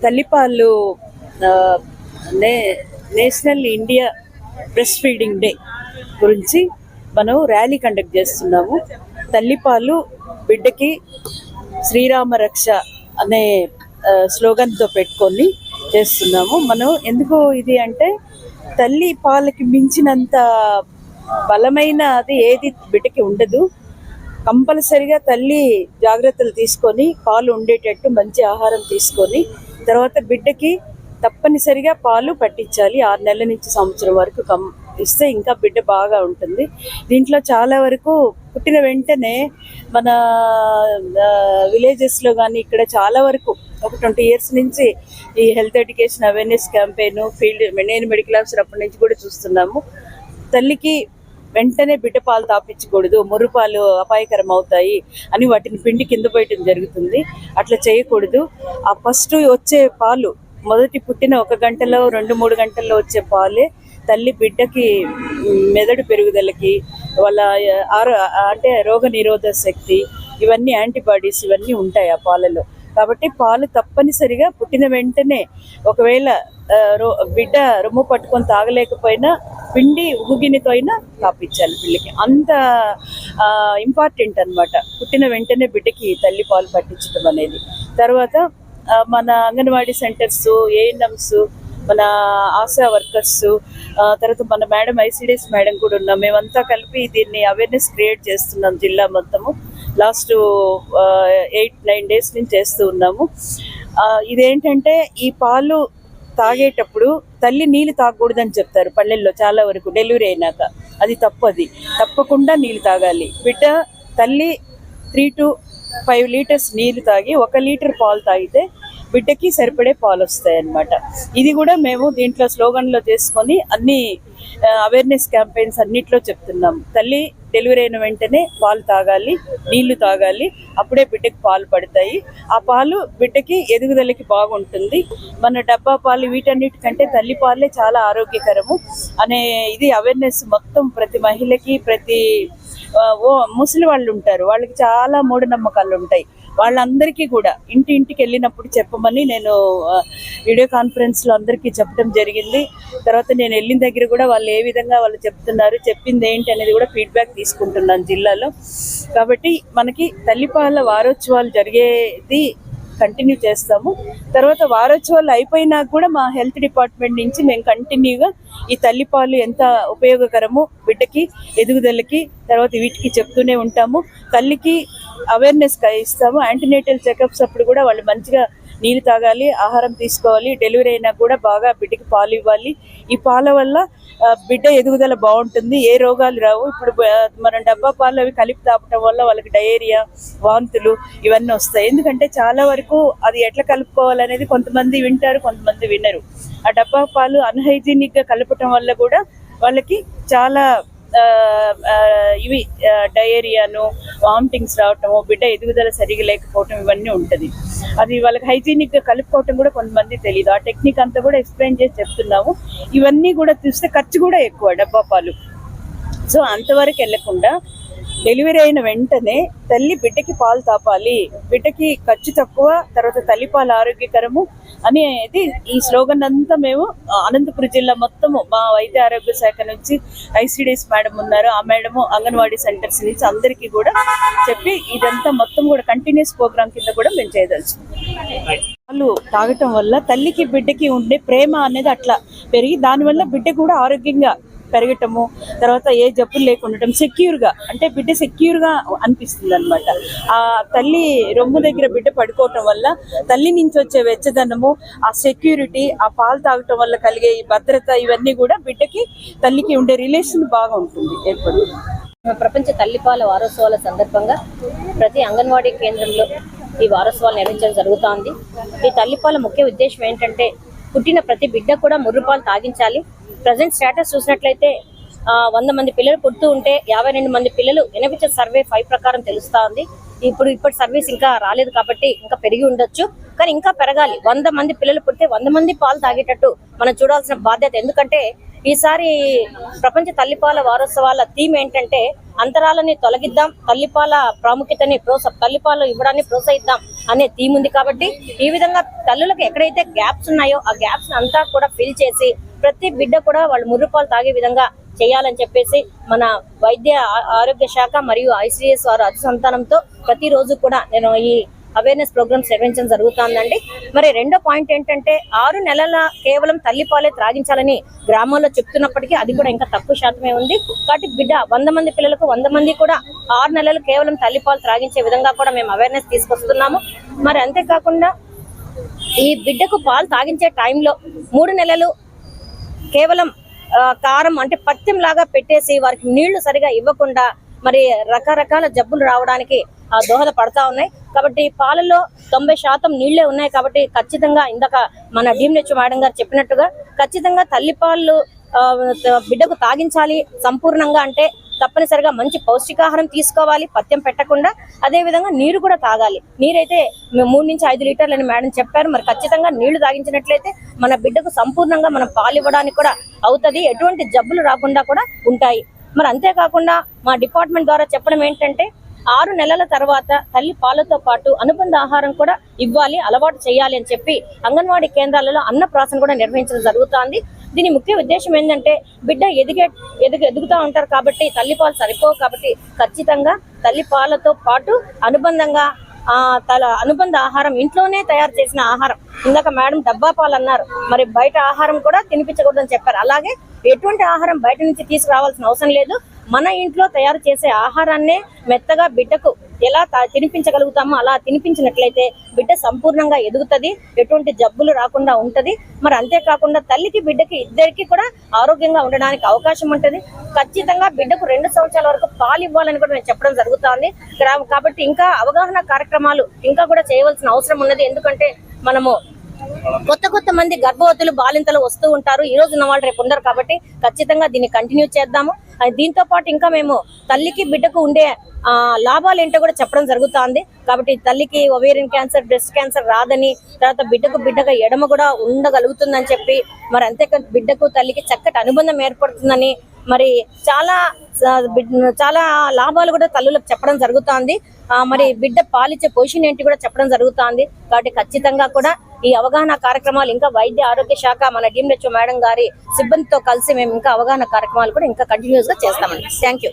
తల్లిపాలు national India breast feeding day గురించి మనం ర్యాలీ కండక్ట్ చేస్తున్నాము. తల్లిపాలు బిడ్డకి శ్రీరామ రక్ష అనే స్లోగన్తో పెట్టుకొని చేస్తున్నాము. మనం ఎందుకు ఇది అంటే తల్లి పాలకి మించినంత బలమైన అది ఏది బిడ్డకి ఉండదు. కంపల్సరిగా తల్లి జాగ్రత్తలు తీసుకొని పాలు ఉండేటట్టు మంచి ఆహారం తీసుకొని తర్వాత బిడ్డకి తప్పనిసరిగా పాలు పట్టించాలి. 6 నెలల నుంచి సంవత్సరం వరకు ఇస్తే ఇంకా బిడ్డ బాగా ఉంటుంది. దీంట్లో చాలా వరకు పుట్టిన వెంటనే మన విలేజెస్లో కానీ ఇక్కడ చాలా వరకు ఒక 20 years నుంచి ఈ హెల్త్ ఎడ్యుకేషన్ అవేర్నెస్ క్యాంపెయిన్ నేను మెడికల్ ఆఫీసర్ అప్పటి నుంచి కూడా చూస్తున్నాము. తల్లికి వెంటనే బిడ్డ పాలు తాపించకూడదు, ముర్రుపాలు అపాయకరం అవుతాయి అని వాటిని పిండి కింద పోయటం జరుగుతుంది. అట్లా చేయకూడదు. ఆ ఫస్ట్ వచ్చే పాలు మొదటి పుట్టిన 1 గంటలో 2-3 గంటల్లో వచ్చే పాలే తల్లి బిడ్డకి మెదడు పెరుగుదలకి వాళ్ళ అంటే రోగ నిరోధక శక్తి ఇవన్నీ యాంటీబాడీస్ ఇవన్నీ ఉంటాయి ఆ పాలలో. కాబట్టి పాలు తప్పనిసరిగా పుట్టిన వెంటనే ఒకవేళ బిడ్డ రొమ్ము పట్టుకొని తాగలేకపోయినా పిండి ఉగుగినితో అయినా తాపించాలి పిల్లకి. అంత ఇంపార్టెంట్ అన్నమాట పుట్టిన వెంటనే బిడ్డకి తల్లి పాలు పట్టించడం అనేది. తర్వాత మన అంగన్వాడీ సెంటర్స్, ఏఎన్ఎంస్, మన ఆశా వర్కర్స్, తర్వాత మన మేడం ఐసిడిఎస్ మేడం కూడా ఉన్నాం. మేమంతా కలిపి దీన్ని అవేర్నెస్ క్రియేట్ చేస్తున్నాం జిల్లా మొత్తము. లాస్ట్ 8-9 days నుంచి చేస్తూ ఉన్నాము. ఇదేంటంటే ఈ పాలు తాగేటప్పుడు తల్లి నీళ్ళు తాగకూడదని చెప్తారు పల్లెల్లో చాలా వరకు డెలివరీ అయినాక. అది తప్పు. అది తప్పకుండా నీళ్ళు తాగాలి. బిడ్డ తల్లి 3 to 5 liters నీళ్ళు తాగి 1 లీటర్ పాలు తాగితే బిడ్డకి సరిపడే పాలు వస్తాయి అన్నమాట. ఇది కూడా మేము దీంట్లో స్లోగన్లో చేసుకొని అన్ని అవేర్నెస్ క్యాంపెయిన్స్ అన్నిట్లో చెప్తున్నాం. తల్లి డెలివరీ అయిన వెంటనే పాలు తాగాలి, నీళ్లు తాగాలి, అప్పుడే బిడ్డకి పాలు పడతాయి. ఆ పాలు బిడ్డకి ఎదుగుదలకి బాగుంటుంది. మన డబ్బా పాలు వీటన్నిటికంటే తల్లి పాలే చాలా ఆరోగ్యకరము అనే ఇది అవేర్నెస్ మొత్తం ప్రతి మహిళకి, ప్రతి ముసలి వాళ్ళు ఉంటారు, వాళ్ళకి చాలా మూఢనమ్మకాలు ఉంటాయి. వాళ్ళందరికీ కూడా ఇంటింటికి వెళ్ళినప్పుడు చెప్పమని నేను వీడియో కాన్ఫరెన్స్లో అందరికీ చెప్పడం జరిగింది. తర్వాత నేను వెళ్ళిన దగ్గర కూడా వాళ్ళు ఏ విధంగా వాళ్ళు చెప్తున్నారు, చెప్పింది ఏంటి అనేది కూడా ఫీడ్బ్యాక్ తీసుకుంటున్నాను జిల్లాలో. కాబట్టి మనకి తల్లిపాల వారోత్సవాలు జరిగేది కంటిన్యూ చేస్తాము. తర్వాత వారోత్సవాలు అయిపోయినాక కూడా మా హెల్త్ డిపార్ట్మెంట్ నుంచి మేము కంటిన్యూగా ఈ తల్లిపాలు ఎంత ఉపయోగకరము బిడ్డకి ఎదుగుదలకి తర్వాత వీటికి చెప్తూనే ఉంటాము. తల్లికి అవేర్నెస్ ఇస్తాము. యాంటీనేటల్ చెకప్స్ అప్పుడు కూడా వాళ్ళు మంచిగా నీళ్ళు తాగాలి, ఆహారం తీసుకోవాలి. డెలివరీ అయినా కూడా బాగా బిడ్డకి పాలు ఇవ్వాలి. ఈ పాల వల్ల బిడ్డ ఎదుగుదల బాగుంటుంది, ఏ రోగాలు రావు. ఇప్పుడు మనం డబ్బా పాలు అవి కలిపి తాపటం వల్ల వాళ్ళకి డయేరియా, వాంతులు ఇవన్నీ వస్తాయి. ఎందుకంటే చాలా వరకు అది ఎట్లా కలుపుకోవాలనేది కొంతమంది వింటారు, కొంతమంది వినరు. ఆ డబ్బా పాలు అన్హైజీనిక్గా కలపటం వల్ల కూడా వాళ్ళకి చాలా ఇవి డయేరియాను, వామిటింగ్స్ రావటము, బిడ్డ ఎదుగుదల సరిగా లేకపోవటం ఇవన్నీ ఉంటుంది. అది వాళ్ళకి హైజీనిక్గా కలుపుకోవటం కూడా కొంతమంది తెలియదు. ఆ టెక్నిక్ అంతా కూడా ఎక్స్ప్లెయిన్ చేసి చెప్తున్నాము. ఇవన్నీ కూడా చూస్తే ఖర్చు కూడా ఎక్కువ డబ్బా పాలు. సో అంతవరకు వెళ్ళకుండా డెలివరీ అయిన వెంటనే తల్లి బిడ్డకి పాలు తాపాలి, బిడ్డకి ఖర్చు తక్కువ, తర్వాత తల్లిపాలు ఆరోగ్యకరము అనేది ఈ స్లోగన్ అంతా మేము అనంతపురం జిల్లా మొత్తము మా వైద్య ఆరోగ్య శాఖ నుంచి ఐసిడిఎస్ మేడం ఉన్నారు, ఆ మేడము అంగన్వాడీ సెంటర్స్ నుంచి అందరికీ కూడా చెప్పి ఇదంతా మొత్తం కూడా కంటిన్యూస్ ప్రోగ్రామ్ కింద కూడా మేము చేయదలుచుకున్నాం. పాలు తాగటం వల్ల తల్లికి బిడ్డకి ఉండే ప్రేమ అనేది అట్లా పెరిగి దానివల్ల బిడ్డ కూడా ఆరోగ్యంగా పెరగటము, తర్వాత ఏ జబ్బులు లేకుండా సెక్యూర్గా అంటే బిడ్డ సెక్యూర్గా అనిపిస్తుంది అనమాట. ఆ తల్లి రొమ్ము దగ్గర బిడ్డ పడుకోవటం వల్ల తల్లి నుంచి వచ్చే వెచ్చదనము, ఆ సెక్యూరిటీ, ఆ పాలు తాగటం వల్ల కలిగే ఈ భద్రత ఇవన్నీ కూడా బిడ్డకి తల్లికి ఉండే రిలేషన్ బాగా ఉంటుంది ఎప్పుడు. ప్రపంచ తల్లిపాల వారోత్సవాల సందర్భంగా ప్రతి అంగన్వాడీ కేంద్రంలో ఈ వారోత్సవాలు నిర్వహించడం జరుగుతోంది. ఈ తల్లిపాల ముఖ్య ఉద్దేశం ఏంటంటే పుట్టిన ప్రతి బిడ్డ కూడా ముర్రుపాలు తాగించాలి. ప్రజెంట్ స్టేటస్ చూసినట్లయితే 100 మంది పిల్లలు పుడుతూ ఉంటే 52 మంది పిల్లలు ఎన్ఎఫ్హెచ్ఎస్ సర్వే 5 ప్రకారం తెలుస్తా ఉంది. ఇప్పటి సర్వీస్ ఇంకా రాలేదు కాబట్టి ఇంకా పెరిగి ఉండొచ్చు, కానీ ఇంకా పెరగాలి. 100 మంది పిల్లలు పుడితే 100 మంది పాలు తాగేటట్టు మనం చూడాల్సిన బాధ్యత. ఎందుకంటే ఈసారి ప్రపంచ తల్లిపాల వారోత్సవాల థీమ్ ఏంటంటే అంతరాలని తొలగిద్దాం, తల్లిపాల ప్రాముఖ్యతని తల్లిపాలు ఇవ్వడాన్ని ప్రోత్సహిద్దాం అనే థీమ్ ఉంది. కాబట్టి ఈ విధంగా తల్లులకు ఎక్కడైతే గ్యాప్స్ ఉన్నాయో ఆ గ్యాప్స్ అంతా కూడా ఫిల్ చేసి ప్రతి బిడ్డ కూడా వాళ్ళు ముర్రుపాలు తాగే విధంగా చేయాలని చెప్పేసి మన వైద్య ఆరోగ్య శాఖ మరియు ICS వారు అనుసంధానంతో ప్రతిరోజు కూడా నేను ఈ అవేర్నెస్ ప్రోగ్రామ్స్ నిర్వహించడం జరుగుతుందండి. మరి రెండో పాయింట్ ఏంటంటే 6 నెలల కేవలం తల్లిపాలే త్రాగించాలని గ్రామాల్లో చెప్తున్నప్పటికీ అది కూడా ఇంకా తక్కువ శాతమే ఉంది. కాబట్టి బిడ్డ 100 మంది పిల్లలకు 100 మంది కూడా 6 నెలలు కేవలం తల్లిపాలు త్రాగించే విధంగా కూడా మేము అవేర్నెస్ తీసుకొస్తున్నాము. మరి అంతేకాకుండా ఈ బిడ్డకు పాలు తాగించే టైంలో 3 నెలలు కేవలం కారం అంటే పత్యం లాగా పెట్టేసి వారికి నీళ్లు సరిగా ఇవ్వకుండా మరి రకరకాల జబ్బులు రావడానికి దోహదపడతా ఉన్నాయి. కాబట్టి పాలలో 90% నీళ్లే ఉన్నాయి. కాబట్టి ఖచ్చితంగా ఇందాక మన DMHO మేడం గారు చెప్పినట్టుగా ఖచ్చితంగా తల్లిపాలు బిడ్డకు తాగించాలి సంపూర్ణంగా. అంటే తప్పనిసరిగా మంచి పౌష్టికాహారం తీసుకోవాలి, పత్యం పెట్టకుండా. అదే విధంగా నీరు కూడా తాగాలి. నీరైతే 3 నుంచి 5 లీటర్లు అని మేడం చెప్పారు. మరి ఖచ్చితంగా నీళ్లు తాగించినట్లయితే మన బిడ్డకు సంపూర్ణంగా మనం పాలు ఇవ్వడానికి కూడా అవుతుంది, ఎటువంటి జబ్బులు రాకుండా కూడా ఉంటాయి. మరి అంతేకాకుండా మా డిపార్ట్మెంట్ ద్వారా చెప్పడం ఏంటంటే 6 నెలల తర్వాత తల్లి పాలతో పాటు అనుబంధ ఆహారం కూడా ఇవ్వాలి, అలవాటు చేయాలి అని చెప్పి అంగన్వాడీ కేంద్రాలలో అన్నప్రాసన కూడా నిర్వహించడం జరుగుతుంది. దీని ముఖ్య ఉద్దేశం ఏంటంటే బిడ్డ ఎదుగుతూ ఉంటారు కాబట్టి తల్లిపాలు సరిపోవు. కాబట్టి ఖచ్చితంగా తల్లిపాలతో పాటు అనుబంధంగా అనుబంధ ఆహారం ఇంట్లోనే తయారు చేసిన ఆహారం, ఇందాక మేడం డబ్బా పాలు అన్నారు, మరి బయట ఆహారం కూడా తినిపించకూడదని చెప్పారు. అలాగే ఎటువంటి ఆహారం బయట నుంచి తీసుకురావాల్సిన అవసరం లేదు. మన ఇంట్లో తయారు చేసే ఆహారాన్నే మెత్తగా బిడ్డకు ఎలా తినిపించగలుగుతామో అలా తినిపించినట్లయితే బిడ్డ సంపూర్ణంగా ఎదుగుతుంది, ఎటువంటి జబ్బులు రాకుండా ఉంటది. మరి అంతేకాకుండా తల్లికి బిడ్డకి ఇద్దరికి కూడా ఆరోగ్యంగా ఉండడానికి అవకాశం ఉంటుంది. ఖచ్చితంగా బిడ్డకు 2 సంవత్సరాల వరకు పాలు ఇవ్వాలని కూడా నేను చెప్పడం జరుగుతుంది. కాబట్టి ఇంకా అవగాహన కార్యక్రమాలు ఇంకా కూడా చేయవలసిన అవసరం ఉన్నది. ఎందుకంటే మనము కొత్త మంది గర్భవతులు బాలింతలు వస్తూ ఉంటారు, ఈ రోజు ఉన్న వాళ్ళు రేపు ఉండరు. కాబట్టి ఖచ్చితంగా దీన్ని కంటిన్యూ చేద్దాము. దీంతో పాటు ఇంకా మేము తల్లికి బిడ్డకు ఉండే లాభాలు ఏంటో కూడా చెప్పడం జరుగుతుంది. కాబట్టి తల్లికి ఓవేరియన్ క్యాన్సర్, బ్రెస్ట్ క్యాన్సర్ రాదని, తర్వాత బిడ్డగా ఎడమ కూడా ఉండగలుగుతుందని చెప్పి, మరి అంతేకా బిడ్డకు తల్లికి చక్కటి అనుబంధం ఏర్పడుతుందని, మరి చాలా లాభాలు కూడా తల్లులకు చెప్పడం జరుగుతుంది. మరి బిడ్డ పాలిచ్చే పొజిషన్ ఏంటి కూడా చెప్పడం జరుగుతుంది. కాబట్టి ఖచ్చితంగా కూడా ఈ అవగాహన కార్యక్రమాలు ఇంకా వైద్య ఆరోగ్య శాఖ మన DMHO మేడం గారి సిబ్బందితో కలిసి మేము ఇంకా అవగాహన కార్యక్రమాలు కూడా ఇంకా కంటిన్యూస్ గా చేస్తామండి. Thank you.